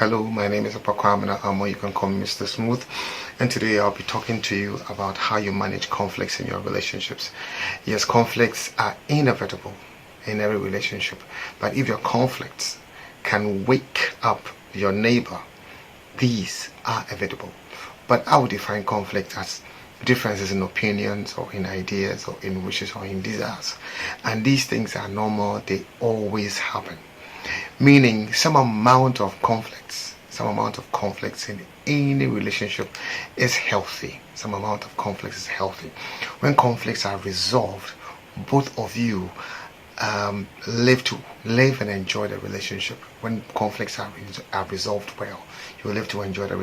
Hello, my name is Apakwamina Amo. You can call me Mr. Smooth. And today I'll be talking to you about how you manage conflicts in your relationships. Yes, conflicts are inevitable in every relationship. But if your conflicts can wake up your neighbor, these are evitable. But I would define conflict as differences in opinions or in ideas or in wishes or in desires. And these things are normal, they always happen. Meaning some amount of conflicts in any relationship is healthy. Some amount of conflicts is healthy. When conflicts are resolved, both of you live and enjoy the relationship. When conflicts are resolved well, you live to enjoy the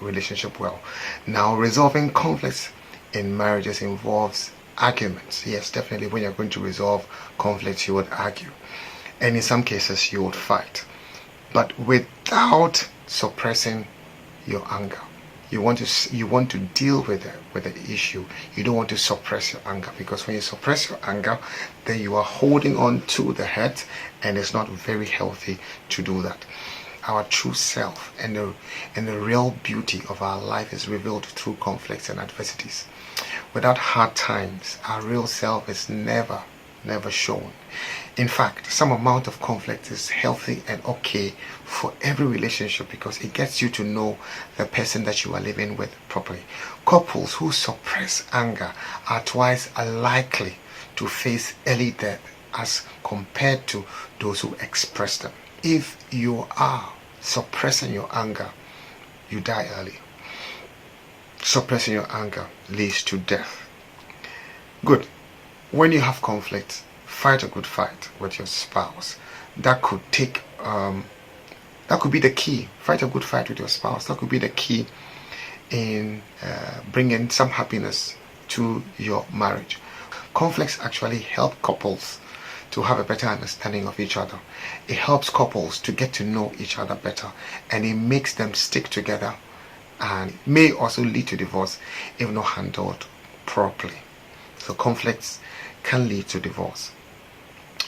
relationship well. Now, resolving conflicts in marriages involves arguments. Yes, definitely. When you're going to resolve conflicts, you would argue, and in some cases, you would fight, but without suppressing your anger. You want to deal with the issue. You don't want to suppress your anger, because when you suppress your anger, then you are holding on to the hurt, and it's not very healthy to do that. Our true self and the real beauty of our life is revealed through conflicts and adversities. Without hard times, our real self is never shown. In fact, some amount of conflict is healthy and okay for every relationship, because it gets you to know the person that you are living with properly. Couples who suppress anger are twice likely to face early death as compared to those who express them. If you are suppressing your anger, you die early. Suppressing your anger leads to death. Good. When you have conflict, fight a good fight with your spouse. That could be the key. Fight a good fight with your spouse. That could be the key in bringing some happiness to your marriage. Conflicts actually help couples to have a better understanding of each other. It helps couples to get to know each other better, and it makes them stick together, and may also lead to divorce if not handled properly. So conflicts can lead to divorce.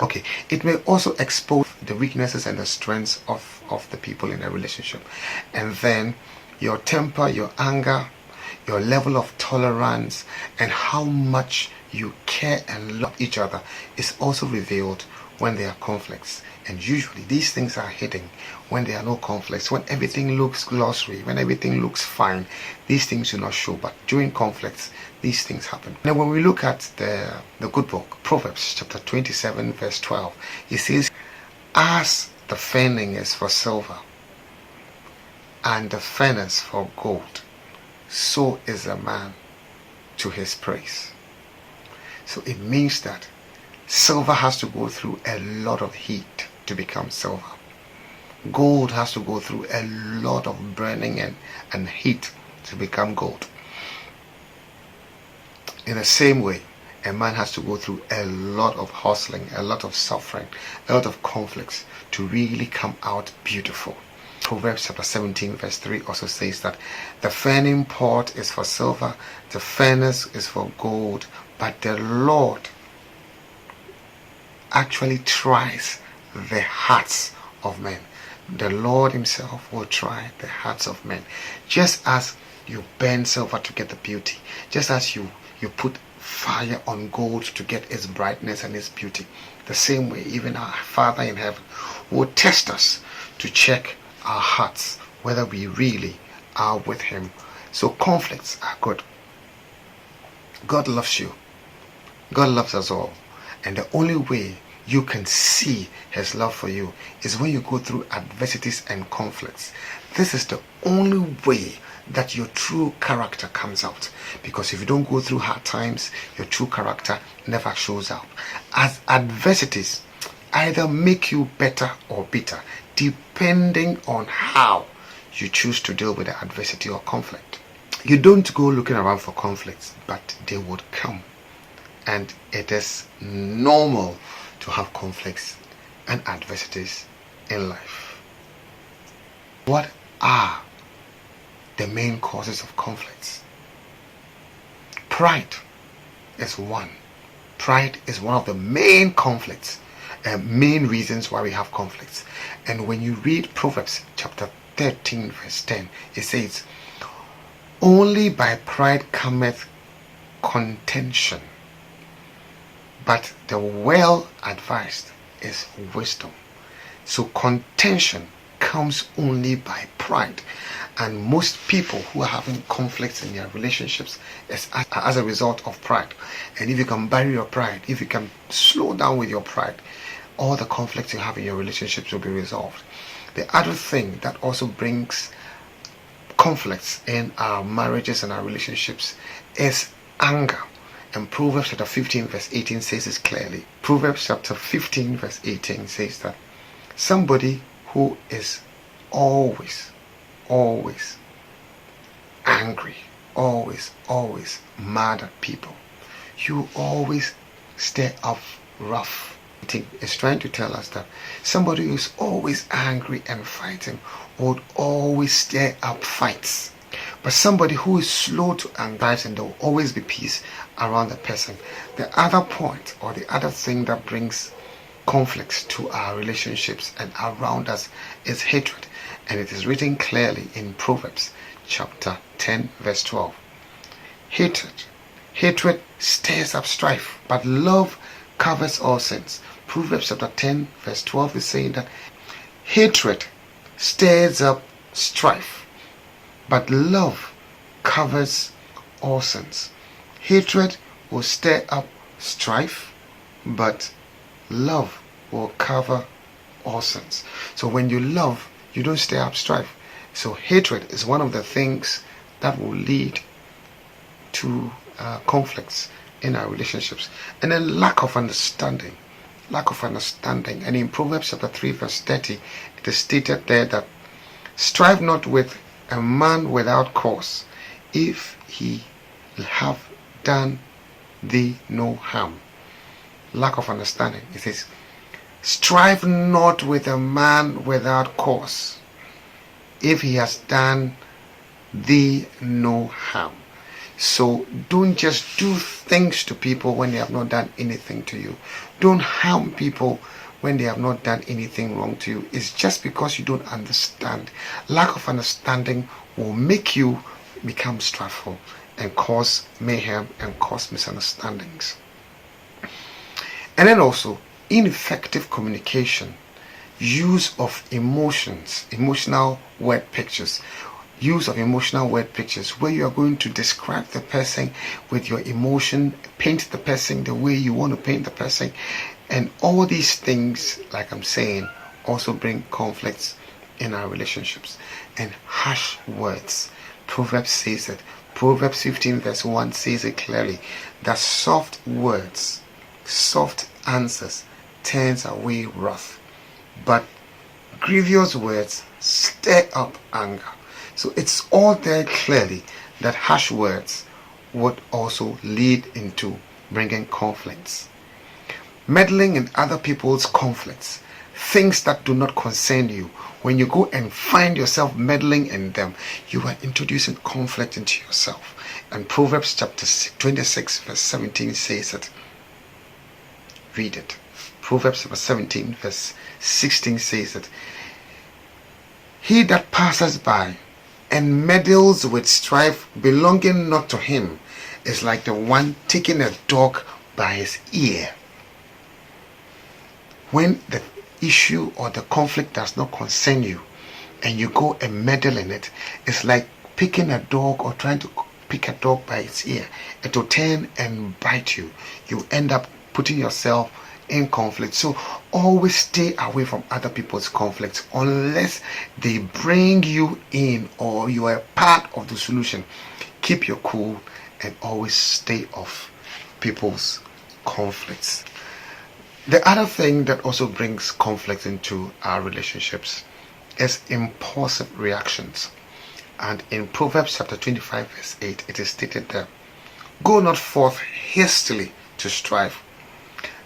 Okay, it may also expose the weaknesses and the strengths of the people in a relationship. And then your temper, your anger, your level of tolerance, and how much you care and love each other is also revealed when there are conflicts. And usually these things are hidden when there are no conflicts. When everything looks glossary, when everything looks fine, these things do not show. But during conflicts, these things happen. Now, when we look at the good book, Proverbs chapter 27, verse 12, it says, "As the fanning is for silver, and the furnace for gold, so is a man to his praise." So it means that silver has to go through a lot of heat to become silver. Gold has to go through a lot of burning and heat to become gold. In the same way, a man has to go through a lot of hustling, a lot of suffering, a lot of conflicts to really come out beautiful. Proverbs chapter 17 verse 3 also says that the fanning pot is for silver, the furnace is for gold, but the Lord actually tries the hearts of men. The Lord himself will try the hearts of men. Just as you burn silver to get the beauty, just as you put fire on gold to get its brightness and its beauty, the same way even our Father in heaven will test us to check our hearts, whether we really are with him. So conflicts are good. God loves you. God loves us all. And the only way you can see his love for you is when you go through adversities and conflicts. This is the only way that your true character comes out, because if you don't go through hard times, your true character never shows up. As adversities either make you better or bitter, depending on how you choose to deal with the adversity or conflict. You don't go looking around for conflicts, but they would come. And it is normal to have conflicts and adversities in life. What are the main causes of conflicts? Pride is one. Pride is one of the main conflicts. main reasons why we have conflicts. And when you read Proverbs chapter 13 verse 10, it says, only by pride cometh contention, but the well advised is wisdom. So contention comes only by pride, and most people who are having conflicts in their relationships is as a result of pride. And if you can bury your pride, if you can slow down with your pride, all the conflicts you have in your relationships will be resolved. The other thing that also brings conflicts in our marriages and our relationships is anger. And Proverbs chapter 15 verse 18 says this clearly. Proverbs chapter 15 verse 18 says that somebody who is always angry, always mad at people, you always stay up rough. It's trying to tell us that somebody who's always angry and fighting would always stir up fights. But somebody who is slow to anger, and there will always be peace around the person. The other point, or the other thing that brings conflicts to our relationships and around us, is hatred. And it is written clearly in Proverbs chapter 10 verse 12. Hatred stirs up strife, but love covers all sins. Proverbs chapter 10 verse 12 is saying that hatred stirs up strife, but love covers all sins. Hatred will stir up strife, but love will cover all sins. So when you love, you don't stir up strife. So hatred is one of the things that will lead to conflicts in our relationships. And then lack of understanding. And in Proverbs chapter 3 verse 30, it is stated there that strive not with a man without cause, if he have done thee no harm. Lack of understanding. It says, strive not with a man without cause, if he has done thee no harm. So don't just do things to people when they have not done anything to you. Don't harm people when they have not done anything wrong to you. It's just because you don't understand. Lack of understanding will make you become stressful and cause mayhem and cause misunderstandings. And then also ineffective communication, use of emotional word pictures. Use of emotional word pictures, where you are going to describe the person with your emotion, paint the person the way you want to paint the person. And all these things, like I'm saying, also bring conflicts in our relationships. And harsh words. Proverbs says it. Proverbs 15 verse 1 says it clearly, that soft words, soft answers turns away wrath, but grievous words stir up anger. So it's all there clearly that harsh words would also lead into bringing conflicts. Meddling in other people's conflicts, things that do not concern you. When you go and find yourself meddling in them, you are introducing conflict into yourself. And Proverbs chapter 26 verse 17 says it. Read it. Proverbs chapter 17 verse 16 says it. He that passes by and meddles with strife belonging not to him is like the one taking a dog by his ear. When the issue or the conflict does not concern you and you go and meddle in it, it's like picking a dog or trying to pick a dog by its ear. It will turn and bite you. You end up putting yourself in conflict. So always stay away from other people's conflicts unless they bring you in or you are part of the solution. Keep your cool and always stay off people's conflicts. The other thing that also brings conflict into our relationships is impulsive reactions. And in Proverbs chapter 25 verse 8, it is stated there, go not forth hastily to strive,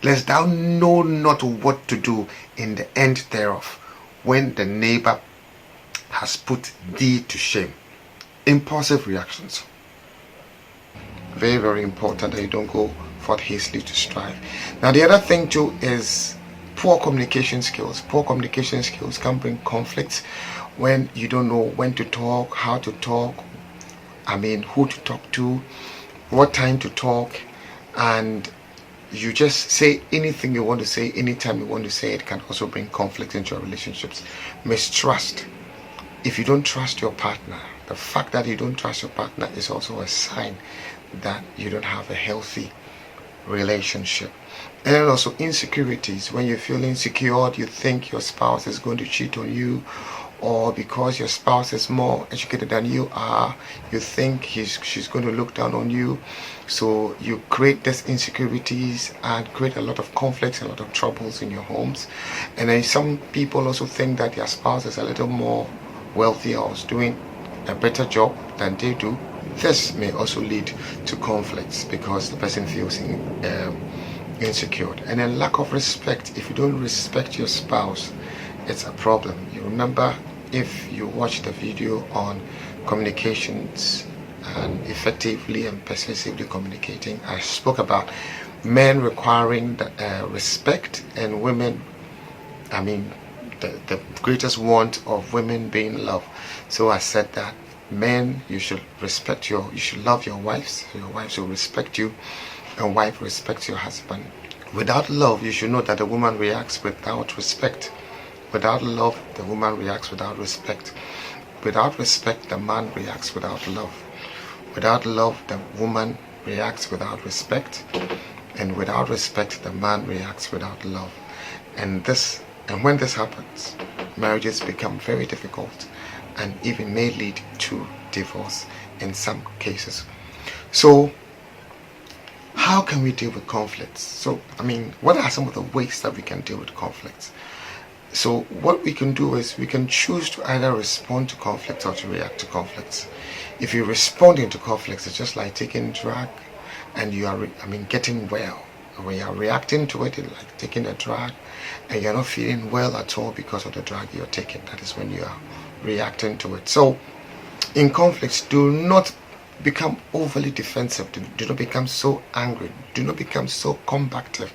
lest thou know not what to do in the end thereof, when the neighbor has put thee to shame. Impulsive reactions. Very important that you don't go forth hastily to strive. Now the other thing too is Poor communication skills. Poor communication skills can bring conflicts when you don't know when to talk, how to talk, who to talk to, what time to talk, and you just say anything you want to say anytime you want to say it. Can also bring conflict into your relationships. Mistrust. If you don't trust your partner, the fact that you don't trust your partner is also a sign that you don't have a healthy relationship. And then also insecurities. When you feel insecure, you think your spouse is going to cheat on you, or because your spouse is more educated than you are, you think she's going to look down on you. So you create these insecurities and create a lot of conflicts and a lot of troubles in your homes. And then some people also think that their spouse is a little more wealthy or is doing a better job than they do. This may also lead to conflicts because the person feels insecure. And then lack of respect. If you don't respect your spouse, it's a problem. You remember, if you watch the video on communications and effectively and persuasively communicating, I spoke about men requiring respect and women, the greatest want of women being loved. So I said that men, you should love your wives, so your wife should respect you, and wife respects your husband. Without love, you should know that the woman reacts without respect. Without love, the woman reacts without respect. Without respect, the man reacts without love. Without love, the woman reacts without respect. And without respect, the man reacts without love. And when this happens, marriages become very difficult and even may lead to divorce in some cases. So how can we deal with conflicts? So, what are some of the ways that we can deal with conflicts? So what we can do is we can choose to either respond to conflicts or to react to conflicts. If you respond into conflicts, it's just like taking drug and you are, getting well. When you're reacting to it, it's like taking a drug and you're not feeling well at all because of the drug you're taking. That is when you are reacting to it. So in conflicts, do not become overly defensive. Do not become so angry. Do not become so combative.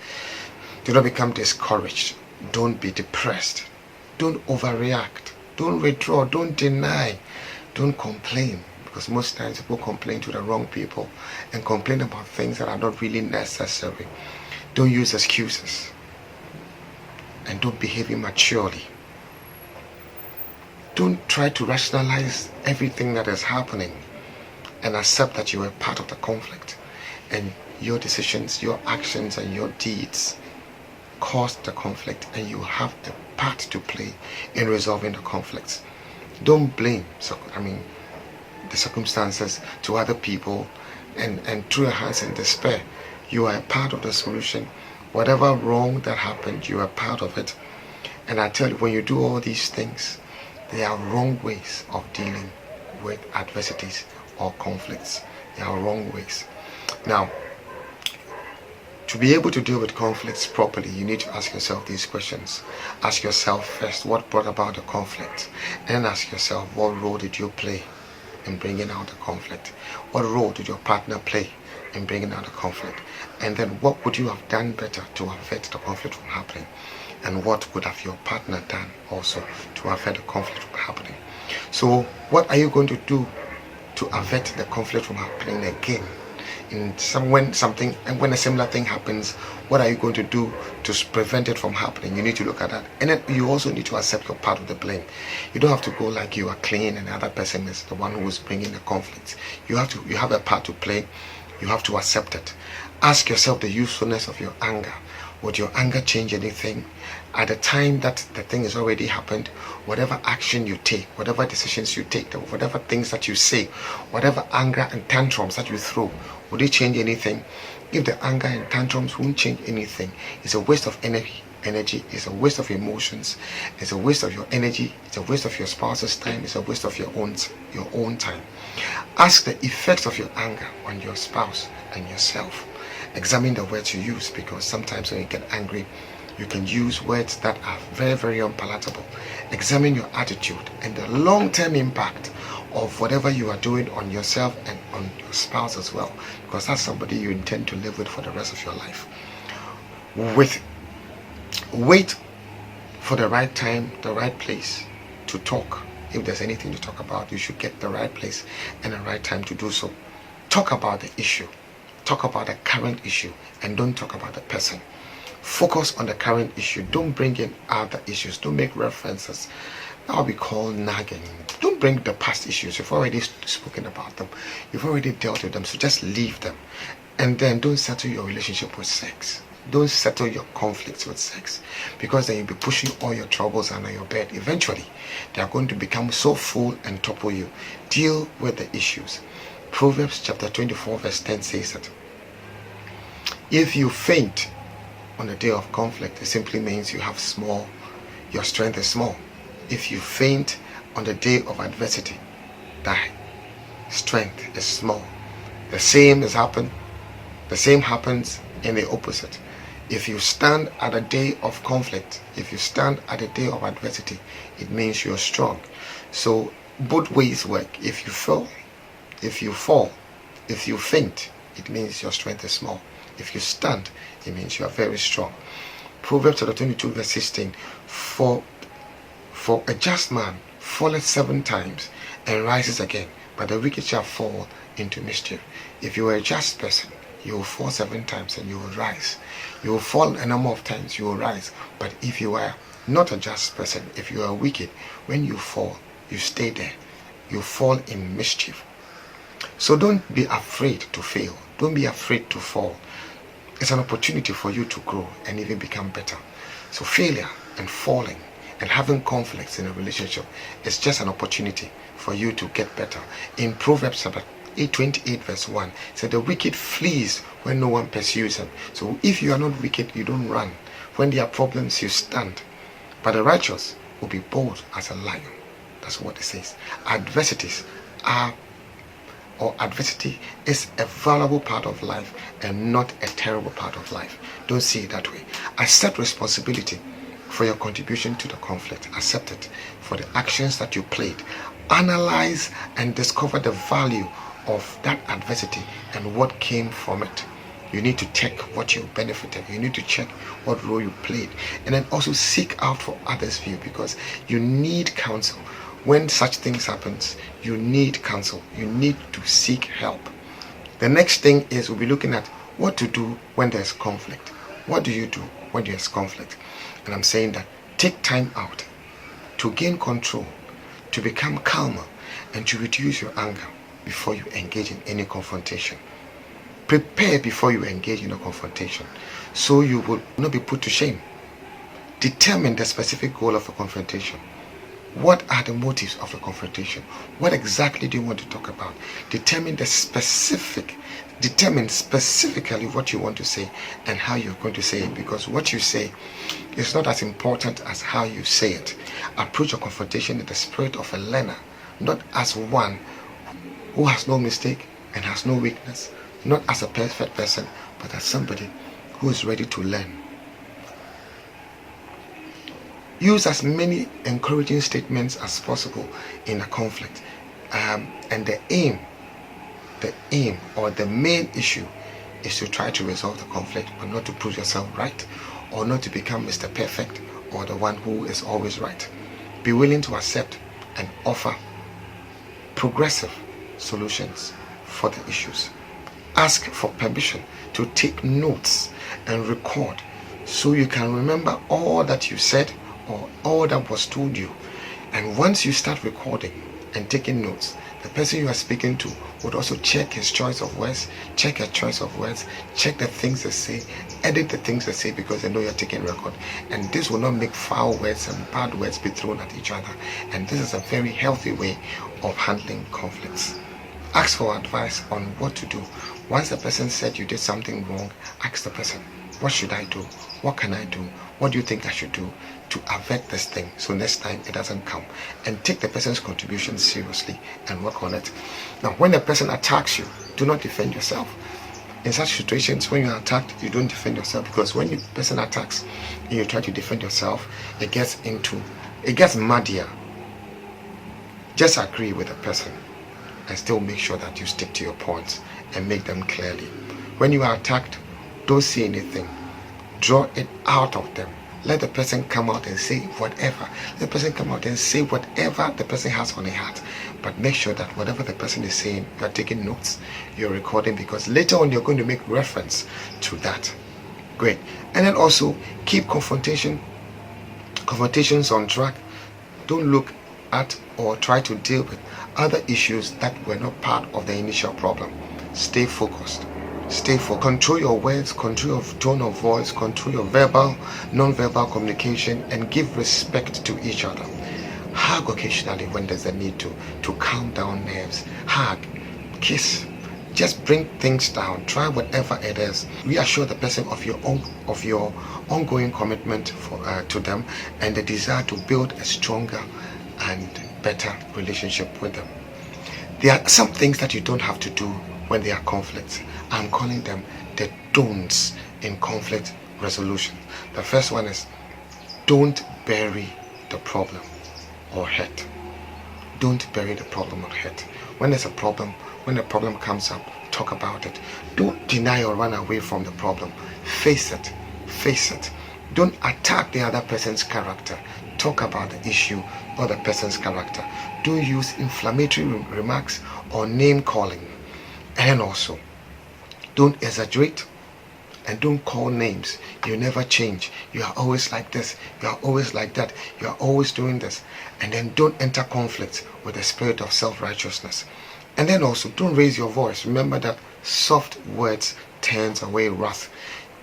Do not become discouraged. Don't be depressed. Don't overreact. Don't withdraw. Don't deny. Don't complain. Because most times people complain to the wrong people and complain about things that are not really necessary. Don't use excuses. And don't behave immaturely. Don't try to rationalize everything that is happening and accept that you are part of the conflict. And your decisions, your actions, and your deeds caused the conflict, and you have a part to play in resolving the conflicts. Don't blame the circumstances to other people and throw your hands in despair. You are a part of the solution. Whatever wrong that happened, you are part of it. And I tell you, when you do all these things, there are wrong ways of dealing with adversities or conflicts. There are wrong ways. Now, to be able to deal with conflicts properly, you need to ask yourself these questions. Ask yourself first, what brought about the conflict? And ask yourself, what role did you play in bringing out the conflict? What role did your partner play in bringing out the conflict? And then what would you have done better to avert the conflict from happening? And what would have your partner done also to avert the conflict from happening? So what are you going to do to avert the conflict from happening again? When a similar thing happens, what are you going to do to prevent it from happening? You need to look at that. And then you also need to accept your part of the blame. You don't have to go like you are clean and the other person is the one who is bringing the conflict. You have a part to play. You have to accept it. Ask yourself the usefulness of your anger. Would your anger change anything? At the time that the thing has already happened, whatever action you take, whatever decisions you take, whatever things that you say, whatever anger and tantrums that you throw, would it change anything? If the anger and tantrums won't change anything, it's a waste of energy, it's a waste of emotions, it's a waste of your energy, it's a waste of your spouse's time, it's a waste of your own time. Ask the effects of your anger on your spouse and yourself. Examine the words you use, because sometimes when you get angry, you can use words that are very, very unpalatable. Examine your attitude and the long-term impact of whatever you are doing on yourself and on your spouse as well, because that's somebody you intend to live with for the rest of your life. With Wait for the right time, the right place to talk. If there's anything to talk about, you should get the right place and the right time to do so. Talk about the issue. Talk about the current issue, and don't talk about the person. Focus on the current issue. Don't bring in other issues. Don't make references. That will be called nagging. Don't bring the past issues. You've already spoken about them. You've already dealt with them. So just leave them. And then don't settle your relationship with sex. Don't settle your conflicts with sex, because then you'll be pushing all your troubles under your bed. Eventually, they are going to become so full and topple you. Deal with the issues. Proverbs chapter 24 verse 10 says that if you faint on the day of conflict, it simply means your strength is small. If you faint on the day of adversity, that strength is small. The same happens in the opposite. If you stand at a day of conflict, if you stand at a day of adversity, it means you're strong. So both ways work. If you fall, if you faint, it means your strength is small. If you stand, it means you are very strong. Proverbs chapter 22 verse 16, for a just man falleth 7 times and rises again, but the wicked shall fall into mischief. If you are a just person, you will fall 7 times and you will rise. You will fall a number of times, you will rise. But if you are not a just person, if you are wicked, when you fall, you stay there. You fall in mischief. So don't be afraid to fail. Don't be afraid to fall. It's an opportunity for you to grow and even become better. So failure and falling and having conflicts in a relationship is just an opportunity for you to get better. In Proverbs chapter 28 verse 1 said, the wicked flees when no one pursues him. So if you are not wicked, you don't run. When there are problems, you stand. But the righteous will be bold as a lion. That's what it says. Adversity is a valuable part of life and not a terrible part of life. Don't see it that way. Accept responsibility for your contribution to the conflict. Accept it for the actions that you played. Analyze and discover the value of that adversity and what came from it. You need to check what you benefited. You need to check what role you played. And then also seek out for others' view, because you need counsel. When such things happens, you need counsel. You need to seek help. The next thing is we'll be looking at what to do when there's conflict. What do you do when there's conflict? And I'm saying that take time out to gain control, to become calmer, and to reduce your anger before you engage in any confrontation. Prepare before you engage in a confrontation, so you will not be put to shame. Determine the specific goal of a confrontation. What are the motives of the confrontation? What exactly do you want to talk about? Determine specifically what you want to say and how you're going to say it, because what you say is not as important as how you say it. Approach a confrontation in the spirit of a learner, not as one who has no mistake and has no weakness, not as a perfect person, but as somebody who is ready to learn. Use as many encouraging statements as possible in a conflict. And the aim or the main issue is to try to resolve the conflict, but not to prove yourself right, or not to become Mr. Perfect or the one who is always right. Be willing to accept and offer progressive solutions for the issues. Ask for permission to take notes and record, so you can remember all that you said or all that was told you. And once you start recording and taking notes, the person you are speaking to would also check his choice of words, check her choice of words, check the things they say, edit the things they say, because they know you're taking record. And this will not make foul words and bad words be thrown at each other. And this is a very healthy way of handling conflicts. Ask for advice on what to do. Once the person said you did something wrong, ask the person, what should I do? What can I do? What do you think I should do to avert this thing so next time it doesn't come? And take the person's contribution seriously and work on it. Now, when a person attacks you, do not defend yourself. In such situations, when you are attacked, you don't defend yourself, because when the person attacks and you try to defend yourself, it gets muddier. Just agree with the person and still make sure that you stick to your points and make them clearly. When you are attacked, don't say anything. Draw it out of them. Let the person come out and say whatever. Let the person come out and say whatever the person has on their heart. But make sure that whatever the person is saying, you are taking notes, you're recording, because later on you're going to make reference to that. Great. And then also keep confrontations on track. Don't look at or try to deal with other issues that were not part of the initial problem. Stay focused. Stay focused. Control your words, control your tone of voice, control your verbal, non-verbal communication, and give respect to each other. Hug occasionally when there's a need to calm down nerves. Hug, kiss. Just bring things down. Try whatever it is. Reassure the person of your ongoing commitment to them and the desire to build a stronger and better relationship with them. There are some things that you don't have to do when there are conflicts. I'm calling them the don'ts in conflict resolution. The first one is, don't bury the problem or hurt. Don't bury the problem or hurt. When there's a problem, when the problem comes up, talk about it. Don't deny or run away from the problem. Face it. Face it. Don't attack the other person's character. Talk about the issue or the person's character. Don't use inflammatory remarks or name calling. And also, don't exaggerate and don't call names. You never change. You are always like this. You are always like that. You are always doing this. And then don't enter conflict with the spirit of self-righteousness. And then also, don't raise your voice. Remember that soft words turns away wrath.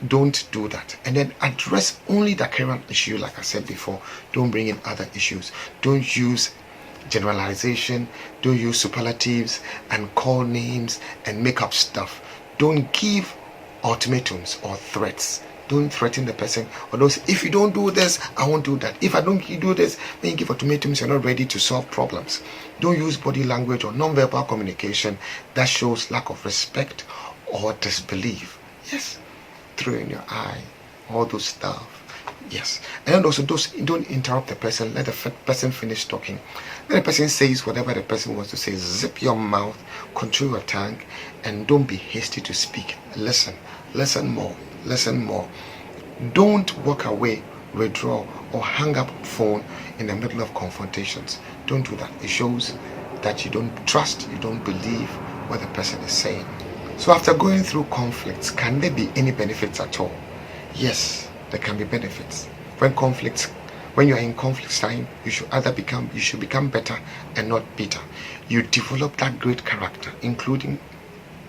Don't do that. And then address only the current issue, like I said before. Don't bring in other issues. Don't use generalization. Don't use superlatives and call names and make up stuff. Don't give ultimatums or threats. Don't threaten the person, or those, if you don't do this, I won't do that. If I don't do this, when you give ultimatums, you're not ready to solve problems. Don't use body language or non-verbal communication that shows lack of respect or disbelief. Yes, throw in your eye, all those stuff. Yes. And also, don't interrupt the person. Let the person finish talking. Let the person says whatever the person wants to say. Zip your mouth, control your tongue, and don't be hasty to speak. Listen more. Listen more. Don't walk away, withdraw, or hang up phone in the middle of confrontations. Don't do that. It shows that you don't trust, you don't believe what the person is saying. So after going through conflicts, can there be any benefits at all? Yes, there can be benefits. When you are in conflict time, you should become better and not bitter. You develop that great character, including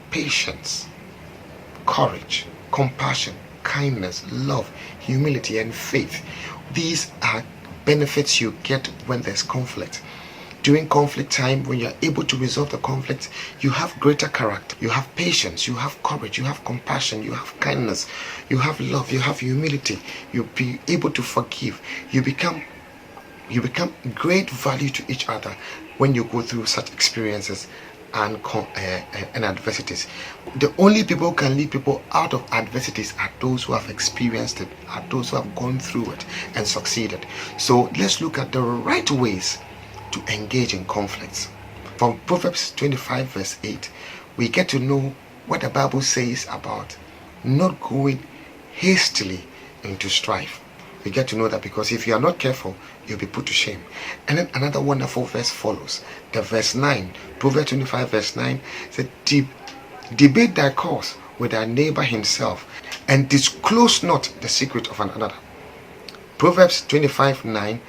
patience, courage, compassion, kindness, love, humility, and faith. These are benefits you get when there's conflict. During conflict time, when you're able to resolve the conflict, you have greater character, you have patience, you have courage, you have compassion, you have kindness, you have love, you have humility, you'll be able to forgive. You become great value to each other when you go through such experiences and adversities. The only people who can lead people out of adversities are those who have experienced it, are those who have gone through it and succeeded. So let's look at the right ways to engage in conflicts. From Proverbs 25 verse 8, we get to know what the Bible says about not going hastily into strife. We get to know that because if you are not careful, you'll be put to shame. And then another wonderful verse follows. The verse 9, Proverbs 25 verse 9 said, debate thy cause with thy neighbor himself, and disclose not the secret of another. Proverbs 25:9,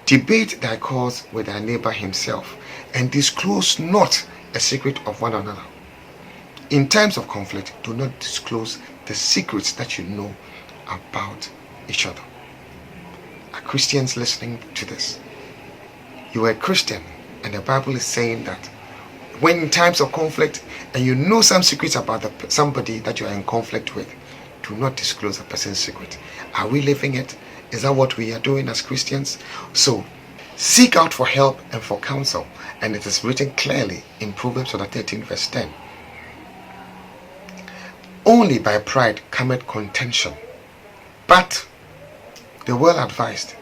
debate thy cause with thy neighbor himself, and disclose not the secret of one another. In times of conflict, do not disclose the secrets that you know about each other. Are Christians listening to this? You are a Christian, and the Bible is saying that when in times of conflict and you know some secrets about somebody that you are in conflict with, do not disclose a person's secret. Are we living it? Is that what we are doing as Christians? So seek out for help and for counsel, and it is written clearly in Proverbs 13 verse 10. Only by pride cometh contention, but the well-advised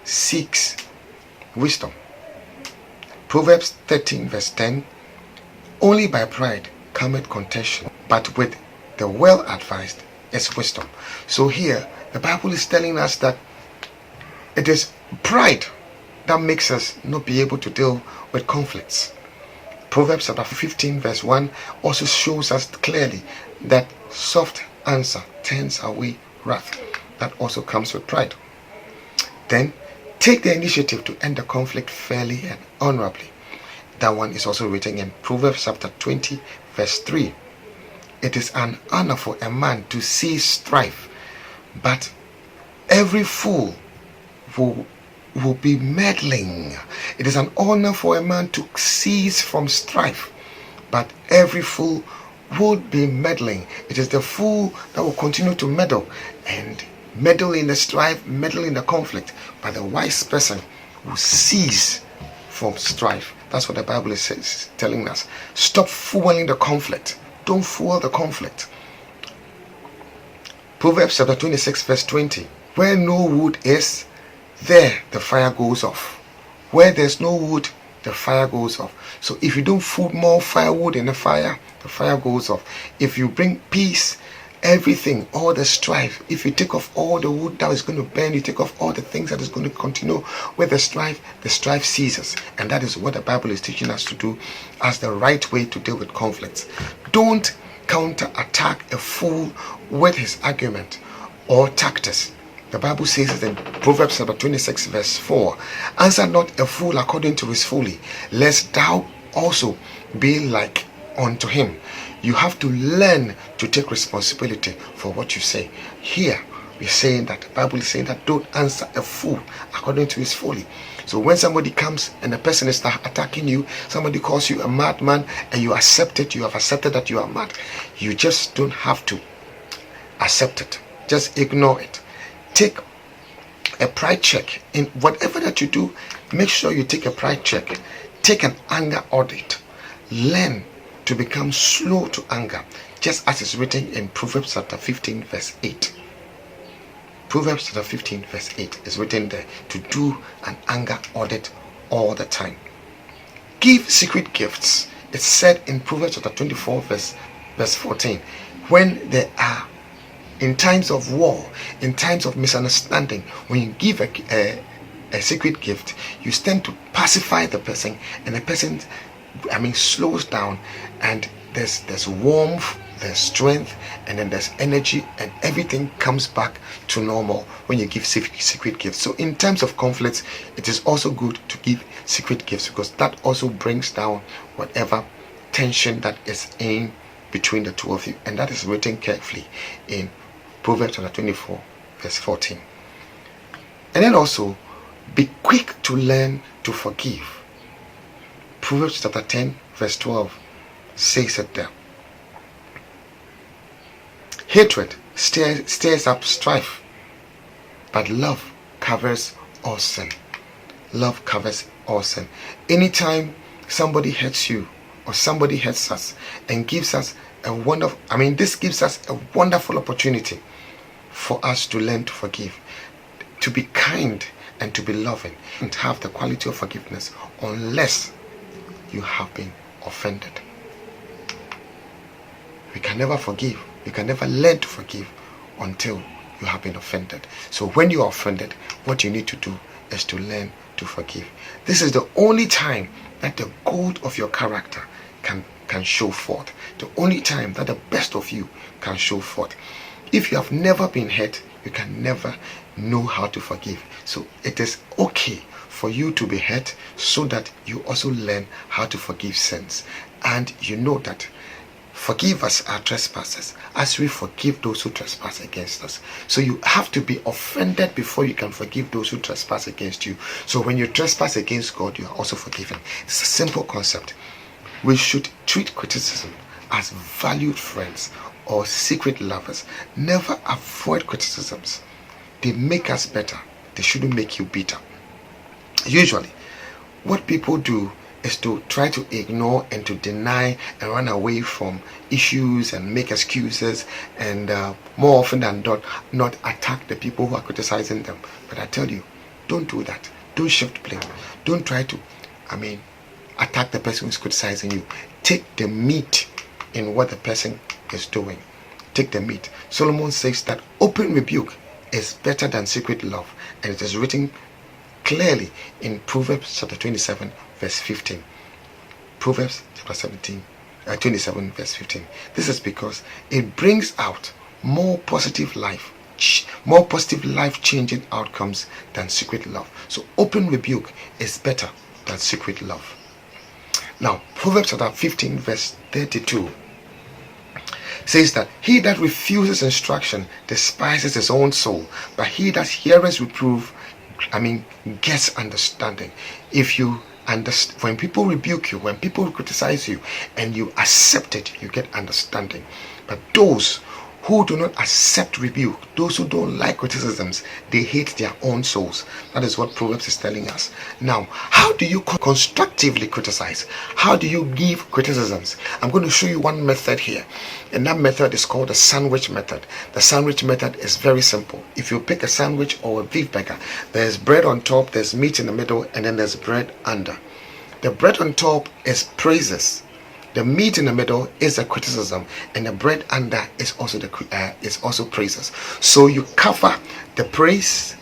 seeks wisdom. Proverbs 13 verse 10. Only by pride cometh contention, but with the well-advised is wisdom. So here, the Bible is telling us that It is pride that makes us not be able to deal with conflicts. Proverbs chapter 15 verse 1 also shows us clearly that soft answer turns away wrath. That also comes with pride. Then take the initiative to end the conflict fairly and honorably. That one is also written in Proverbs chapter 20 verse 3. It is an honor for a man to cease strife, but every fool will be meddling. It is an honor for a man to cease from strife, but every fool would be meddling. It is the fool that will continue to meddle and meddle in the strife, meddle in the conflict, but the wise person will cease from strife. That's what the Bible is telling us. Stop fueling the conflict. Don't fuel the conflict. Proverbs chapter 26 verse 20. Where no wood is, there the fire goes off. Where there's no wood, the fire goes off. So if you don't put more firewood in the fire goes off. If you bring peace, everything, all the strife, if you take off all the wood that is going to burn, you take off all the things that is going to continue with the strife ceases. And that is what the Bible is teaching us to do as the right way to deal with conflicts. Don't counter-attack a fool with his argument or tactics. The Bible says it in Proverbs chapter 26 verse 4. Answer not a fool according to his folly, lest thou also be like unto him. You have to learn to take responsibility for what you say. Here, we're saying that the Bible is saying that don't answer a fool according to his folly. So when somebody comes and the person is attacking you, somebody calls you a madman, and you accept it, you have accepted that you are mad. You just don't have to accept it. Just ignore it. Take a pride check in whatever that you do. Make sure you take a pride check. Take an anger audit. Learn to become slow to anger, just as is written in Proverbs chapter 15 verse 8. Proverbs chapter 15 verse 8 is written there to do an anger audit all the time. Give secret gifts. It's said in Proverbs chapter 24 verse 14. When there are, in times of war, in times of misunderstanding, when you give a secret gift, you tend to pacify the person, and the person slows down, and there's warmth, there's strength, and then there's energy, and everything comes back to normal when you give secret gifts. So in terms of conflicts, it is also good to give secret gifts, because that also brings down whatever tension that is in between the two of you, and that is written carefully in Proverbs chapter 24 verse 14. And then also, be quick to learn to forgive. Proverbs chapter 10 verse 12 says it there. Hatred stirs up strife, but love covers all sin. Love covers all sin. Anytime somebody hurts you or somebody hurts us and gives us this gives us a wonderful opportunity for us to learn to forgive, to be kind and to be loving, and to have the quality of forgiveness unless you have been offended. We can never forgive. You can never learn to forgive until you have been offended. So when you are offended, what you need to do is to learn to forgive. This is the only time that the gold of your character can show forth. The only time that the best of you can show forth. If you have never been hurt, you can never know how to forgive. So it is okay for you to be hurt, so that you also learn how to forgive sins. And you know that forgive us our trespasses as we forgive those who trespass against us. So you have to be offended before you can forgive those who trespass against you. So when you trespass against God, you are also forgiven. It's a simple concept. We should treat criticism as valued friends or secret lovers. Never avoid criticisms. They make us better. They shouldn't make you bitter. Usually, what people do is to try to ignore and to deny and run away from issues and make excuses, and more often than not attack the people who are criticizing them. But I tell you, don't do that. Don't shift blame. Don't try to attack the person who is criticizing you. Take the meat in what the person is doing. Take the meat. Solomon says that open rebuke is better than secret love, and it is written clearly in Proverbs chapter 27 verse 15. Proverbs chapter 27 verse 15. This is because it brings out more positive life changing outcomes than secret love. So open rebuke is better than secret love. Now, Proverbs chapter 15 verse 32 says that he that refuses instruction despises his own soul, but he that heareth reproof, gets understanding. If you understand, when people rebuke you, when people criticize you, and you accept it, you get understanding. But those who do not accept rebuke, those who don't like criticisms, they hate their own souls. That is what Proverbs is telling us. Now, how do you constructively criticize? How do you give criticisms? I'm going to show you one method here, and that method is called the sandwich method. The sandwich method is very simple. If you pick a sandwich or a beef burger, there's bread on top, there's meat in the middle, and then there's bread under. The bread on top is praises. The meat in the middle is a criticism, and the bread under is also praises. So you cover the praise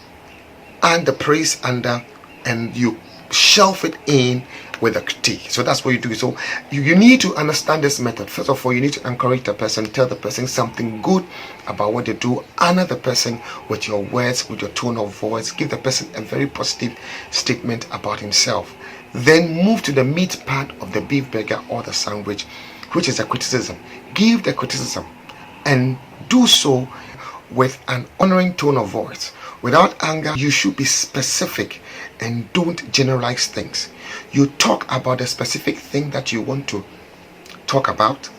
and the praise under, and you shelf it in with a critique. So that's what you do. So you need to understand this method. First of all, you need to encourage the person, tell the person something good about what they do, honor the person with your words, with your tone of voice, give the person a very positive statement about himself. Then move to the meat part of the beef burger or the sandwich, which is a criticism. Give the criticism and do so with an honoring tone of voice. Without anger, you should be specific and don't generalize things. You talk about the specific thing that you want to talk about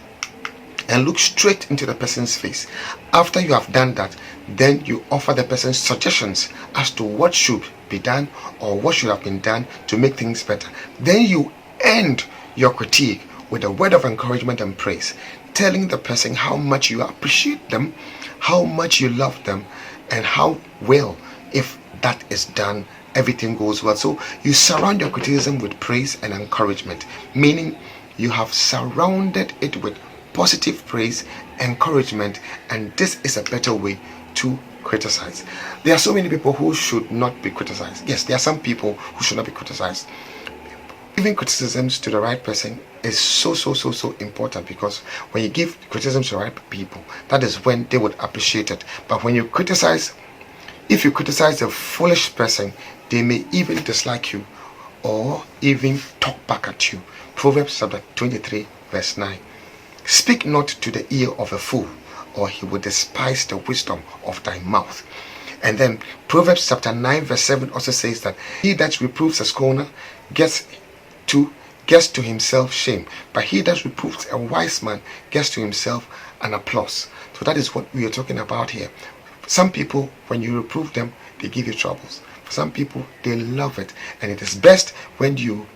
and look straight into the person's face. After you have done that, then you offer the person suggestions as to what should be done or what should have been done to make things better. Then you end your critique with a word of encouragement and praise, telling the person how much you appreciate them, how much you love them, and how well, if that is done, everything goes well. So you surround your criticism with praise and encouragement, meaning you have surrounded it with positive praise, encouragement, and this is a better way to criticize. There are so many people who should not be criticized. Yes, there are some people who should not be criticized. Giving criticisms to the right person is so important, because when you give criticisms to the right people, that is when they would appreciate it. But when you criticize, if you criticize a foolish person, they may even dislike you or even talk back at you. Proverbs chapter 23 verse 9. Speak not to the ear of a fool, or he will despise the wisdom of thy mouth. And then Proverbs chapter 9 verse 7 also says that he that reproves a scorner gets to himself shame, but he that reproves a wise man gets to himself an applause. So that is what we are talking about here. Some people, when you reprove them, they give you troubles. For some people, they love it, and it is best when you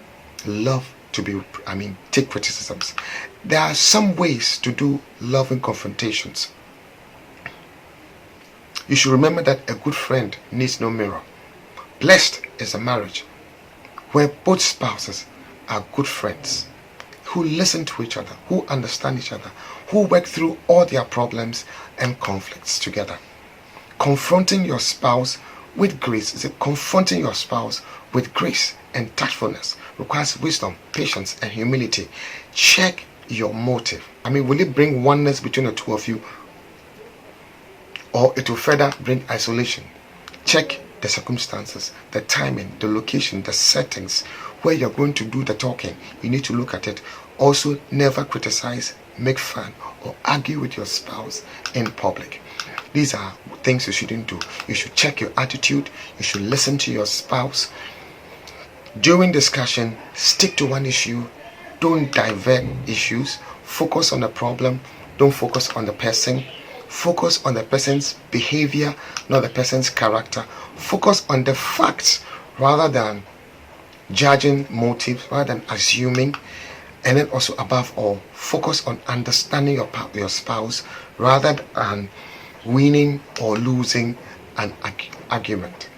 love to take criticisms. There are some ways to do loving confrontations. You should remember that a good friend needs no mirror. Blessed is a marriage where both spouses are good friends, who listen to each other, who understand each other, who work through all their problems and conflicts together. Confronting your spouse with grace, confronting your spouse with grace and tactfulness requires wisdom, patience, and humility. Check your motive. Will it bring oneness between the two of you, or it will further bring isolation? Check the circumstances, the timing, the location, the settings where you're going to do the talking. You need to look at it. Also, never criticize, make fun, or argue with your spouse in public. These are things you shouldn't do. You should check your attitude. You should listen to your spouse. During discussion, stick to one issue. Don't divert issues. Focus on the problem. Don't focus on the person. Focus on the person's behavior, not the person's character. Focus on the facts rather than judging motives, rather than assuming. And then also, above all, focus on understanding your spouse rather than winning or losing an argument.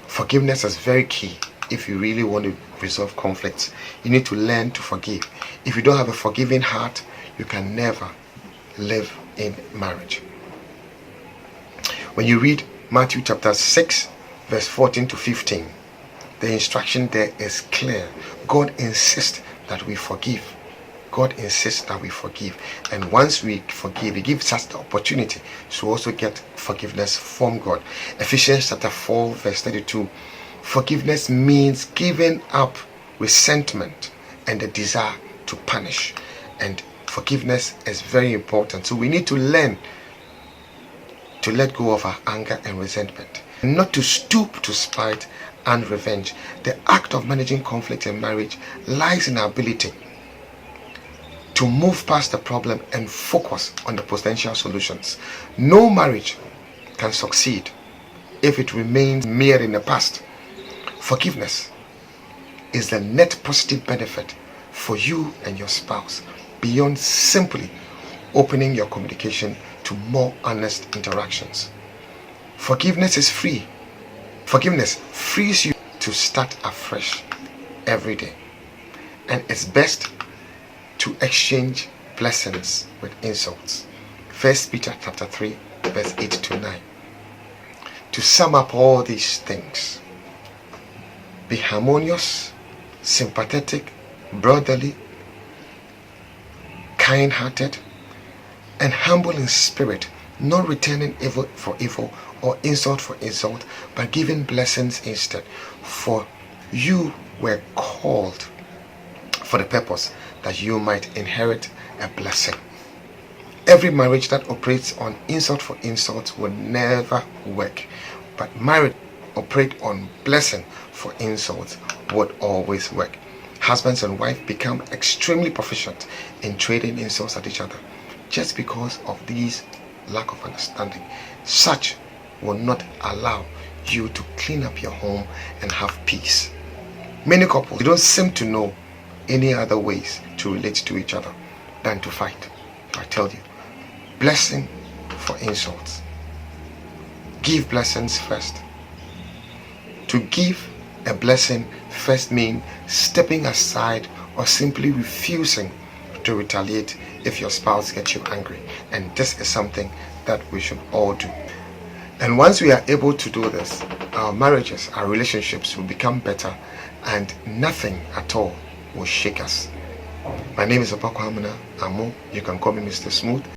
Forgiveness is very key. If you really want to resolve conflicts, you need to learn to forgive. If you don't have a forgiving heart, you can never live in marriage. When you read Matthew chapter 6 verse 14 to 15, The instruction there is clear. God insists that we forgive. God insists that we forgive. And once we forgive, He gives us the opportunity to also get forgiveness from God. Ephesians chapter 4 verse 32. Forgiveness means giving up resentment and the desire to punish. And forgiveness is very important. So we need to learn to let go of our anger and resentment, not to stoop to spite and revenge. The act of managing conflict in marriage lies in our ability to move past the problem and focus on the potential solutions. No marriage can succeed if it remains mere in the past. Forgiveness is the net positive benefit for you and your spouse beyond simply opening your communication to more honest interactions. Forgiveness is free. Forgiveness frees you to start afresh every day. And it's best to exchange blessings with insults. 1 Peter chapter 3 verse 8 to 9. To sum up all these things, be harmonious, sympathetic, brotherly, kind-hearted, and humble in spirit, not returning evil for evil or insult for insult, but giving blessings instead. For you were called for the purpose that you might inherit a blessing. Every marriage that operates on insult for insult will never work, but marriage operate on blessing for insult would always work. Husbands and wives become extremely proficient in trading insults at each other just because of these lack of understanding. Such will not allow you to clean up your home and have peace. Many couples, they don't seem to know any other ways to relate to each other than to fight. I tell you, blessing for insults. Give blessings first. To give a blessing first means stepping aside or simply refusing to retaliate if your spouse gets you angry. And this is something that we should all do. And once we are able to do this, our marriages, our relationships will become better, and nothing at all will shake us. My name is Apakwamina Amo. You can call me Mr. Smooth.